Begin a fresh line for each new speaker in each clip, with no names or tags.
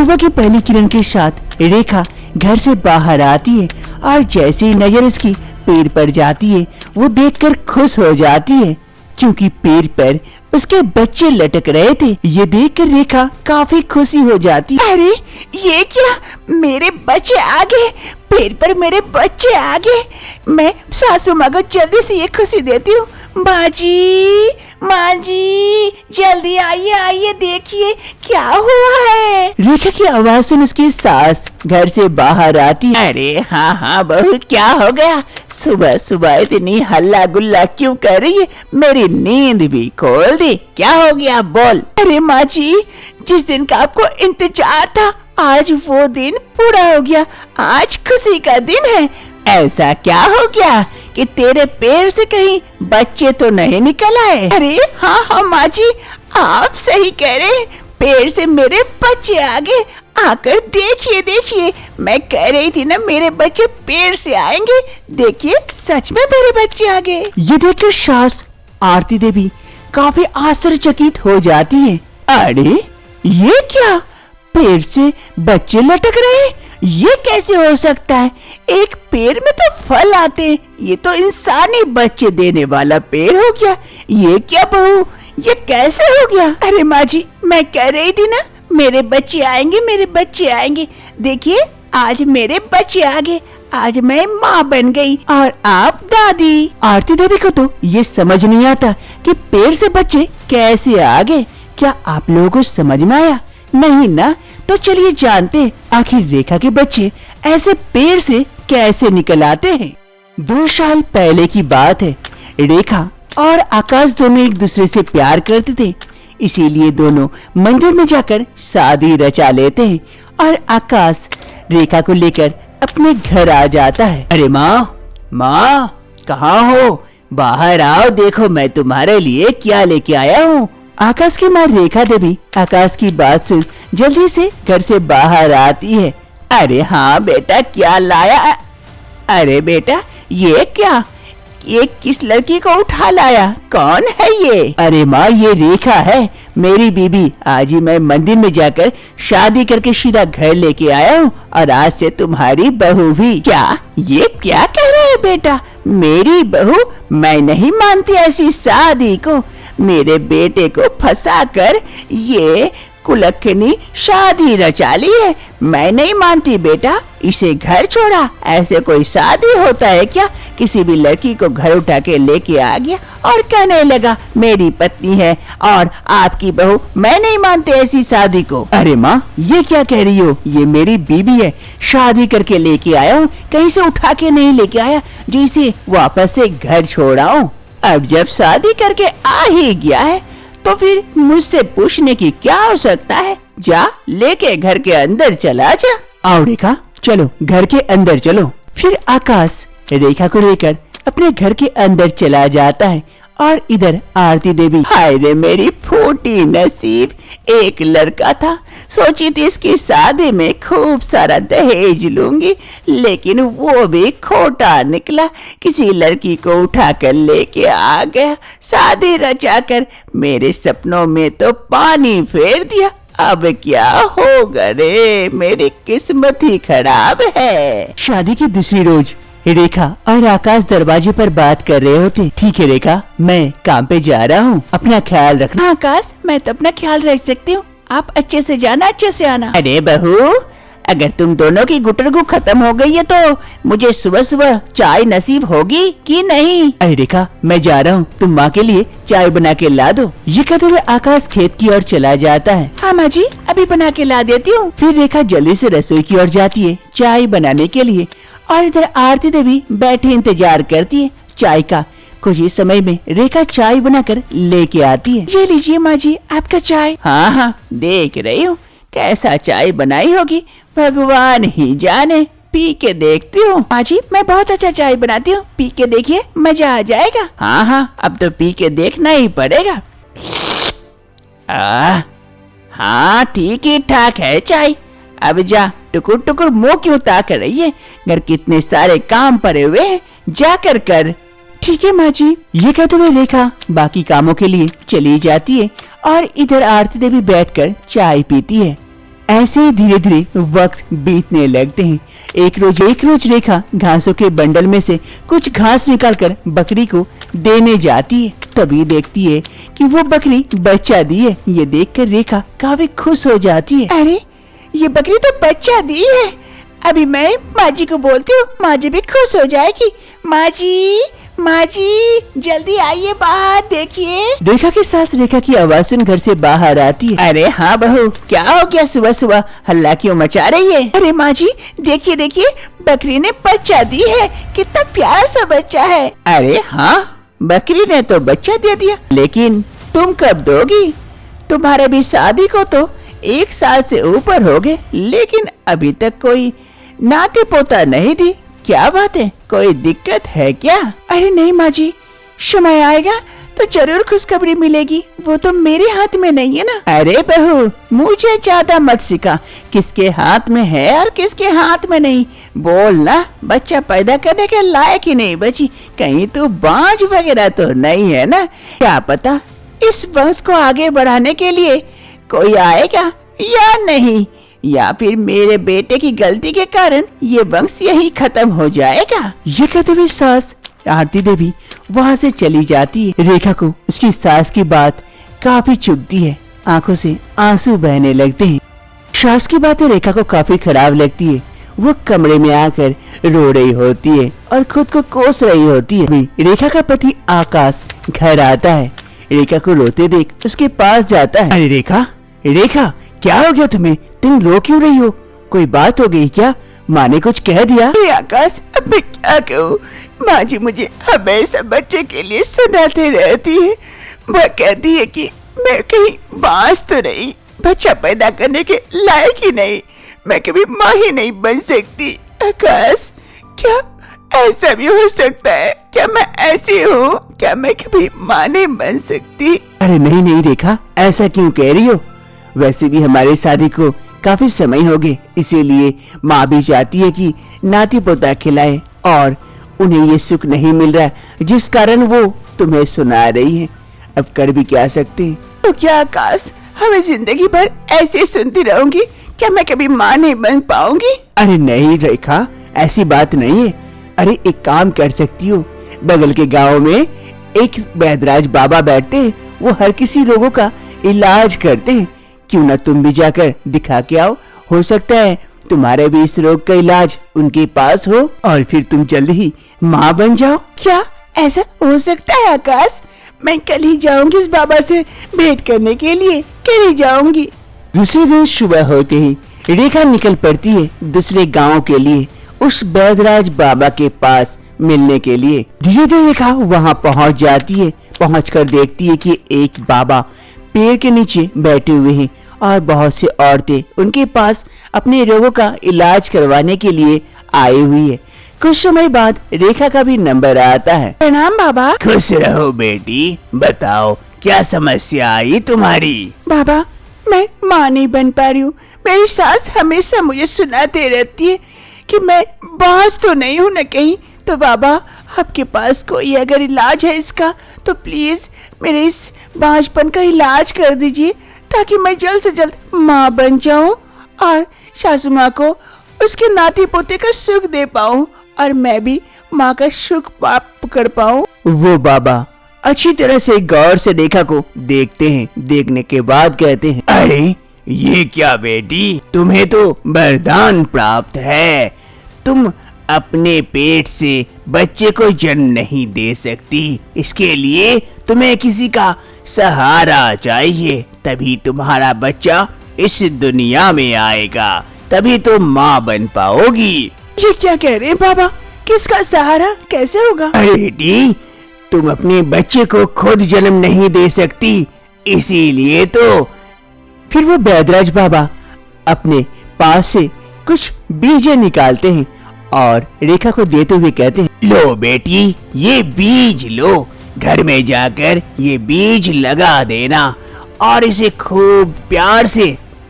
सुबह की पहली किरण के साथ रेखा घर से बाहर आती है और जैसे ही नजर उसकी पेड़ पर जाती है वो देखकर खुश हो जाती है, क्योंकि पेड़ पर उसके बच्चे लटक रहे थे। ये देखकर रेखा काफी खुशी हो जाती है।
अरे ये क्या, मेरे बच्चे आ गए, पेड़ पर मेरे बच्चे आ गए। मैं सासू माँ को जल्दी से ये खुशी देती हूँ। माँ जी जल्दी आइए आइए, देखिए क्या हुआ है।
रेखा की आवाज सुन उसकी सास घर से बाहर आती है।
अरे हाँ बहू, क्या हो गया? सुबह सुबह इतनी हल्ला गुल्ला क्यों कर रही है? मेरी नींद भी खोल दी। क्या हो गया, बोल। अरे माँ जी, जिस दिन का आपको इंतजार था आज वो दिन पूरा हो गया। आज खुशी का दिन है। ऐसा क्या हो गया कि तेरे पैर से कहीं बच्चे तो नहीं निकल आए? अरे हाँ माँ जी, आप सही कह रहे, पैर से मेरे बच्चे आ गए। आकर देखिए, मैं कह रही थी ना मेरे बच्चे पैर से आएंगे। देखिए सच में मेरे बच्चे आ गए।
ये देखकर सास आरती देवी काफी आश्चर्यचकित हो जाती है। अरे ये क्या, पेड़ से बच्चे लटक रहे, ये कैसे हो सकता है? एक पेड़ में तो फल आते हैं, ये तो इंसानी बच्चे देने वाला पेड़ हो गया। ये क्या बहू, ये कैसे हो गया? अरे माँ जी, मैं कह रही थी ना मेरे बच्चे आएंगे, मेरे बच्चे आएंगे। देखिए आज मेरे बच्चे आ गए, आज मैं माँ बन गई और आप दादी। आरती देवी को तो ये समझ नहीं आता कि पेड़ से बच्चे कैसे आ गए। क्या आप लोगों को समझ में आया? नहीं ना, तो चलिए जानते आखिर रेखा के बच्चे ऐसे पेड़ से कैसे निकल आते हैं। 2 साल पहले की बात है। रेखा और आकाश दोनों एक दूसरे से प्यार करते थे, इसीलिए दोनों मंदिर में जाकर शादी रचा लेते हैं और आकाश रेखा को लेकर अपने घर आ जाता है। अरे माँ कहाँ हो? बाहर आओ, देखो मैं तुम्हारे लिए क्या लेके आया हूँ। आकाश की माँ रेखा देवी आकाश की बात सुन जल्दी से घर से बाहर आती है।
अरे हाँ बेटा, क्या लाया? अरे बेटा ये क्या, ये किस लड़की को उठा लाया? कौन है ये?
अरे माँ, ये रेखा है, मेरी बीबी। आज ही मैं मंदिर में जाकर शादी करके सीधा घर लेके आया हूँ और आज से तुम्हारी बहू भी।
क्या ये क्या कह रहे हैं बेटा? मेरी बहू? मैं नहीं मानती ऐसी शादी को। मेरे बेटे को फंसाकर ये कुलखनी शादी रचा ली है। मैं नहीं मानती बेटा, इसे घर छोड़ा। ऐसे कोई शादी होता है क्या? किसी भी लड़की को घर उठा के लेके आ गया और कहने लगा मेरी पत्नी है और आपकी बहू। मैं नहीं मानती ऐसी शादी को।
अरे माँ, ये क्या कह रही हो? ये मेरी बीबी है, शादी करके लेके आया हूँ, कहीं से उठा के नहीं लेके आया जो इसे वापस से घर छोड़ाऊं।
अब जब शादी करके आ ही गया है तो फिर मुझसे पूछने की क्या हो सकता है? जा लेके घर के अंदर चला जा।
आओ रेखा, चलो घर के अंदर चलो। फिर आकाश रेखा को लेकर अपने घर के अंदर चला जाता है और इधर आरती देवी।
हाय रे मेरी फूटी नसीब, एक लड़का था, सोची थी इसकी शादी में खूब सारा दहेज लूंगी, लेकिन वो भी खोटा निकला। किसी लड़की को उठाकर लेके आ गया, शादी रचाकर मेरे सपनों में तो पानी फेर दिया। अब क्या होगा रे, मेरी किस्मत ही खराब है।
शादी की दूसरी रोज रेखा और आकाश दरवाजे पर बात कर रहे होते। ठीक है रेखा, मैं काम पे जा रहा हूँ, अपना ख्याल रखना।
आकाश, मैं तो अपना ख्याल रख सकती हूँ, आप अच्छे से जाना, अच्छे से आना। अरे बहू, अगर तुम दोनों की गुटरगु खत्म हो गई है तो मुझे सुबह सुबह चाय नसीब होगी कि नहीं?
अरे रेखा, मैं जा रहा हूँ, तुम माँ के लिए चाय बना के ला दो। ये कहते हुए आकाश खेत की ओर चला जाता है।
हाँ माँ जी, अभी बना के ला देती हूँ।
फिर रेखा जल्दी से रसोई की ओर जाती है चाय बनाने के लिए और इधर आरती देवी बैठे इंतजार करती है चाय का। कुछ ही समय में रेखा चाय बनाकर लेके आती है।
ये लीजिए माँ जी आपका चाय। हाँ, देख रही हूँ कैसा चाय बनाई होगी, भगवान ही जाने। पी के देखती हूँ। माँ जी, मैं बहुत अच्छा चाय बनाती हूँ, पी के देखिए, मजा आ जाएगा। हाँ, अब तो पी के देखना ही पड़ेगा। हाँ, ठीक ही ठाक है चाय। अब जा, टुकुर टुकुर मुंह क्यों ताक रही है? घर कितने सारे काम पड़े हुए हैं, जाकर कर।
ठीक है माँ जी। ये कहते हुए रेखा बाकी कामों के लिए चली जाती है और इधर आरती देवी बैठकर चाय पीती है। ऐसे ही धीरे धीरे वक्त बीतने लगते हैं। एक रोज रेखा घासों के बंडल में से कुछ घास निकालकर बकरी को देने जाती है। तभी देखती है कि वो बकरी बच्चा दी है। ये देखकर रेखा काफी खुश हो जाती है।
अरे ये बकरी तो बच्चा दी है। अभी मैं माँ जी को बोलती हूँ, माँ जी भी खुश हो जाएगी। माँ जी जल्दी आइए बाहर देखिए।
रेखा की सास रेखा की आवाज सुन घर से बाहर आती है।
अरे हाँ बहू, क्या हो गया सुबह सुबह हल्ला क्यों मचा रही है? अरे माँ जी देखिए देखिए, बकरी ने बच्चा दी है। कितना प्यारा सा बच्चा है।
अरे हाँ, बकरी ने तो बच्चा दे दिया, लेकिन तुम कब दोगी? तुम्हारे भी शादी को तो 1 साल से ऊपर हो गए, लेकिन अभी तक कोई नाते पोता नहीं दी। क्या बात है, कोई दिक्कत है क्या?
अरे नहीं माँ जी, समय आएगा तो जरूर खुशखबरी मिलेगी। वो तो मेरे हाथ में नहीं है ना।
अरे बहू, मुझे ज्यादा मत सिखा, किसके हाथ में है और किसके हाथ में नहीं। बोल ना, बच्चा पैदा करने के लायक ही नहीं बची, कहीं तू बांझ वगैरह तो नहीं है ना? क्या पता इस वंश को आगे बढ़ाने के लिए कोई आएगा या नहीं, या फिर मेरे बेटे की गलती के कारण ये वंश यही खत्म हो जाएगा। ये कहते हुए सास आरती देवी वहाँ से चली जाती है। रेखा को उसकी सास की बात काफी चुभती है, आंखों से आंसू बहने लगते हैं। सास की बातें रेखा को काफी खराब लगती है। वो कमरे में आकर रो रही होती है और खुद को कोस रही होती है। रेखा का पति आकाश घर आता है। रेखा को रोते देख उसके पास जाता है। अरे रेखा, रेखा क्या हो गया तुम्हें? तुम रो क्यों रही हो? कोई बात हो गई क्या? माँ ने कुछ कह दिया?
अरे आकाश, अब मैं क्या कहूँ? माँ जी मुझे हमेशा बच्चे के लिए सुनाते रहती है। वो कहती है कि मैं कहीं बांझ तो नहीं, बच्चा पैदा करने के लायक ही नहीं, मैं कभी माँ ही नहीं बन सकती। आकाश, क्या ऐसा भी हो सकता है? क्या मैं ऐसी हूँ? क्या मैं कभी माँ नहीं बन सकती?
अरे नहीं नहीं रेखा, ऐसा क्यों कह रही हो? वैसे भी हमारी शादी को काफी समय हो गए, इसीलिए माँ भी चाहती है कि नाती पोता खिलाए, और उन्हें ये सुख नहीं मिल रहा जिस कारण वो तुम्हें सुना रही है। अब कर भी क्या सकते हैं?
तो क्या आकाश, हमें जिंदगी भर ऐसे सुनती रहूंगी? क्या मैं कभी माँ नहीं बन पाऊंगी?
अरे नहीं रेखा, ऐसी बात नहीं है। अरे एक काम कर सकती हो, बगल के गांव में एक वैद्यराज बाबा बैठते हैं, वो हर किसी रोगों का इलाज करते हैं। क्यों ना तुम भी जाकर दिखा के आओ, हो सकता है तुम्हारे भी इस रोग का इलाज उनके पास हो और फिर तुम जल्द ही माँ बन जाओ।
क्या ऐसा हो सकता है आकाश? मैं कल ही जाऊंगी इस बाबा से भेंट करने के लिए, कल ही जाऊंगी।
दूसरे दिन सुबह होते ही रेखा निकल पड़ती है दूसरे गांव के लिए, उस वैद्यराज बाबा के पास मिलने के लिए। धीरे धीरे रेखा वहां पहुंच जाती है। पहुंचकर देखती है कि एक बाबा पेड़ के नीचे बैठे हुए हैं और बहुत सी औरतें उनके पास अपने रोगों का इलाज करवाने के लिए आई हुई है। कुछ समय बाद रेखा का भी नंबर आता है।
प्रणाम बाबा।
खुश रहो बेटी, बताओ क्या समस्या आई तुम्हारी?
बाबा, मैं माँ नहीं बन पा रही हूँ। मेरी सास हमेशा मुझे सुनाते रहती है कि मैं बांझ तो नहीं हूँ न कहीं। तो बाबा, आपके पास कोई अगर इलाज है इसका तो प्लीज मेरे इस बांझपन का इलाज कर दीजिए, ताकि मैं जल्द से जल्द माँ बन जाऊं और सासू माँ को उसके नाती पोते का सुख दे पाऊं और मैं भी माँ का सुख प्राप्त कर पाऊं।
वो बाबा अच्छी तरह से गौर से रेखा को देखते हैं। देखने के बाद कहते हैं, अरे ये क्या बेटी, तुम्हें तो वरदान प्राप्त है। तुम अपने पेट से बच्चे को जन्म नहीं दे सकती, इसके लिए तुम्हें किसी का सहारा चाहिए, तभी तुम्हारा बच्चा इस दुनिया में आएगा, तभी तुम माँ बन पाओगी।
ये क्या कह रहे हैं बाबा? किसका सहारा? कैसे होगा?
अरे बेटी, तुम अपने बच्चे को खुद जन्म नहीं दे सकती, इसीलिए तो। फिर वो वैद्यराज बाबा अपने पास से कुछ बीज निकालते हैं और रेखा को देते हुए कहते हैं, लो बेटी, ये बीज लो, घर में जाकर ये बीज लगा देना और इसे खूब प्यार से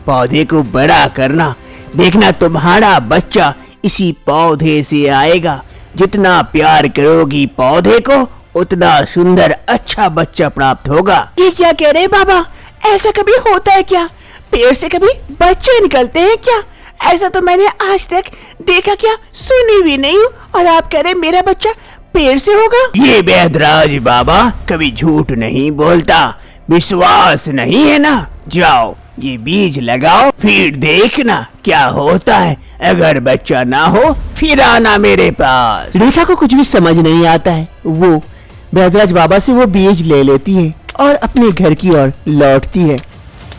पौधे को बड़ा करना। देखना तुम्हारा बच्चा इसी पौधे से आएगा। जितना प्यार करोगी पौधे को, उतना सुंदर अच्छा बच्चा प्राप्त होगा।
ये क्या कह रहे हैं बाबा? ऐसा कभी होता है क्या? पेड़ से कभी बच्चे निकलते हैं क्या? ऐसा तो मैंने आज तक देखा क्या, सुनी भी नहीं हूँ। और आप कह रहे मेरा बच्चा पेड़ से होगा?
ये वेदराज बाबा कभी झूठ नहीं बोलता, विश्वास नहीं है ना? जाओ ये बीज लगाओ, फिर देखना क्या होता है। अगर बच्चा ना हो फिर आना मेरे पास। रेखा को कुछ भी समझ नहीं आता है। वो वेदराज बाबा से वो बीज ले लेती है और अपने घर की ओर लौटती है।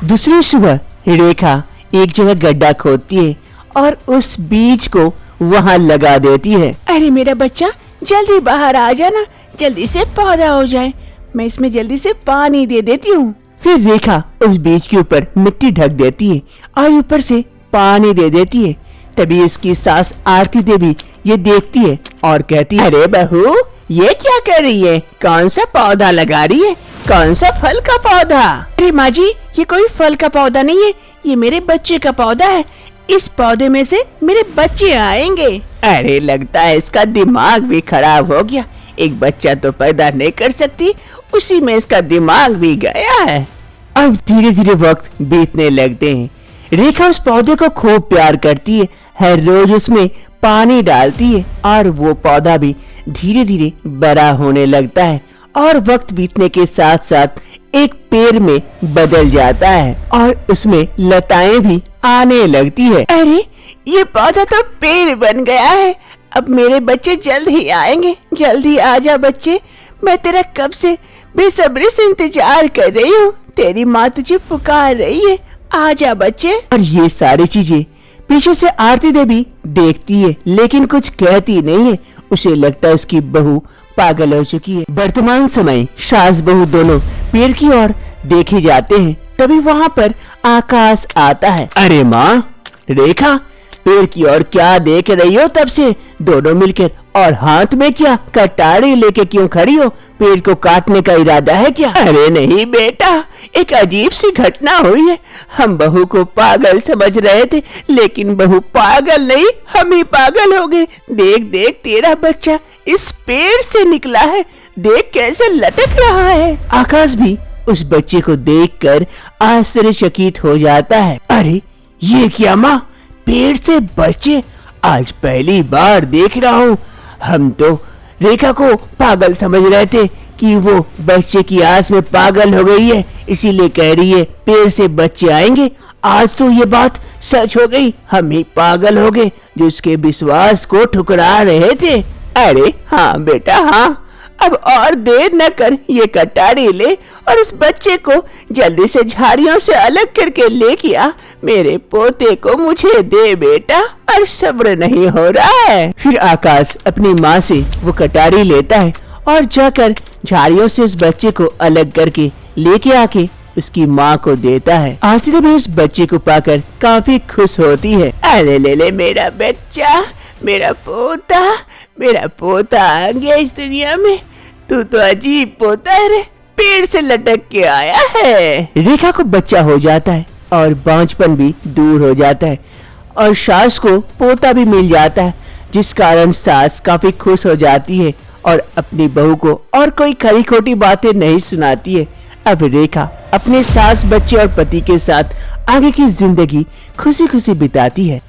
दूसरी सुबह रेखा एक जगह गड्ढा खोदती है और उस बीज को वहां लगा देती है।
अरे मेरा बच्चा जल्दी बाहर आ जाना, जल्दी से पौधा हो जाए। मैं इसमें जल्दी से पानी दे देती हूँ।
फिर रेखा उस बीज के ऊपर मिट्टी ढक देती है और ऊपर से पानी दे देती है। तभी उसकी सास आरती देवी ये देखती है और कहती है, अरे बहू ये क्या कर रही है? कौन सा पौधा लगा रही है? कौन सा फल का पौधा?
अरे माँ जी, ये कोई फल का पौधा नहीं है, ये मेरे बच्चे का पौधा है। इस पौधे में से मेरे बच्चे आएंगे।
अरे लगता है इसका दिमाग भी खराब हो गया। एक बच्चा तो पैदा नहीं कर सकती, उसी में इसका दिमाग भी गया है। अब धीरे धीरे वक्त बीतने लगते हैं। रेखा उस पौधे को खूब प्यार करती है, हर रोज उसमें पानी डालती है और वो पौधा भी धीरे धीरे बड़ा होने लगता है और वक्त बीतने के साथ साथ एक पेड़ में बदल जाता है और उसमें लताएं भी आने लगती है।
अरे ये पौधा तो पेड़ बन गया है। अब मेरे बच्चे जल्द ही आएंगे। जल्दी आ जा बच्चे, मैं तेरा कब से बेसब्री से इंतजार कर रही हूँ। तेरी माँ तुझे पुकार रही है, आ जा बच्चे।
और ये सारी चीजें पीछे से आरती देवी देखती है लेकिन कुछ कहती नहीं है। उसे लगता है उसकी बहू पागल हो चुकी है। वर्तमान समय सास बहू दोनों पेड़ की ओर देखे जाते हैं। तभी वहाँ पर आकाश आता है। अरे माँ, रेखा पेड़ की ओर क्या देख रही हो तब से दोनों मिलकर? और हाथ में क्या कटारी लेके क्यों खड़ी हो? पेड़ को काटने का इरादा है क्या?
अरे नहीं बेटा, एक अजीब सी घटना हुई है। हम बहू को पागल समझ रहे थे, लेकिन बहू पागल नहीं, हम ही पागल हो गए। देख देख तेरा बच्चा इस पेड़ से निकला है, देख कैसे लटक रहा है।
आकाश भी उस बच्चे को देखकर आश्चर्यचकित हो जाता है। अरे ये क्या माँ, पेड़ से बच्चे? आज पहली बार देख रहा हूँ। हम तो रेखा को पागल समझ रहे थे कि वो बच्चे की आस में पागल हो गई है, इसीलिए कह रही है पेड़ से बच्चे आएंगे। आज तो ये बात सच हो गई, हम ही पागल हो गए जो उसके विश्वास को ठुकरा रहे थे।
अरे हाँ बेटा हाँ, अब और देर न कर, ये कटारी ले और इस बच्चे को जल्दी से झाड़ियों से अलग करके लेके आ। मेरे पोते को मुझे दे बेटा, और सब्र नहीं हो रहा है।
फिर आकाश अपनी माँ से वो कटारी लेता है और जाकर झाड़ियों से उस बच्चे को अलग करके लेके आके उसकी माँ को देता है। आरती देवी उस बच्चे को पाकर काफी खुश होती है।
अरे ले ले मेरा बच्चा, मेरा पोता आ गया इस दुनिया में। तू तो अजीब पोता है रे, पेड़ से लटक के आया है।
रेखा को बच्चा हो जाता है और बांझपन भी दूर हो जाता है और सास को पोता भी मिल जाता है, जिस कारण सास काफी खुश हो जाती है और अपनी बहू को और कोई खरी खोटी बातें नहीं सुनाती है। अब रेखा अपने सास, बच्चे और पति के साथ आगे की जिंदगी खुशी खुशी बिताती है।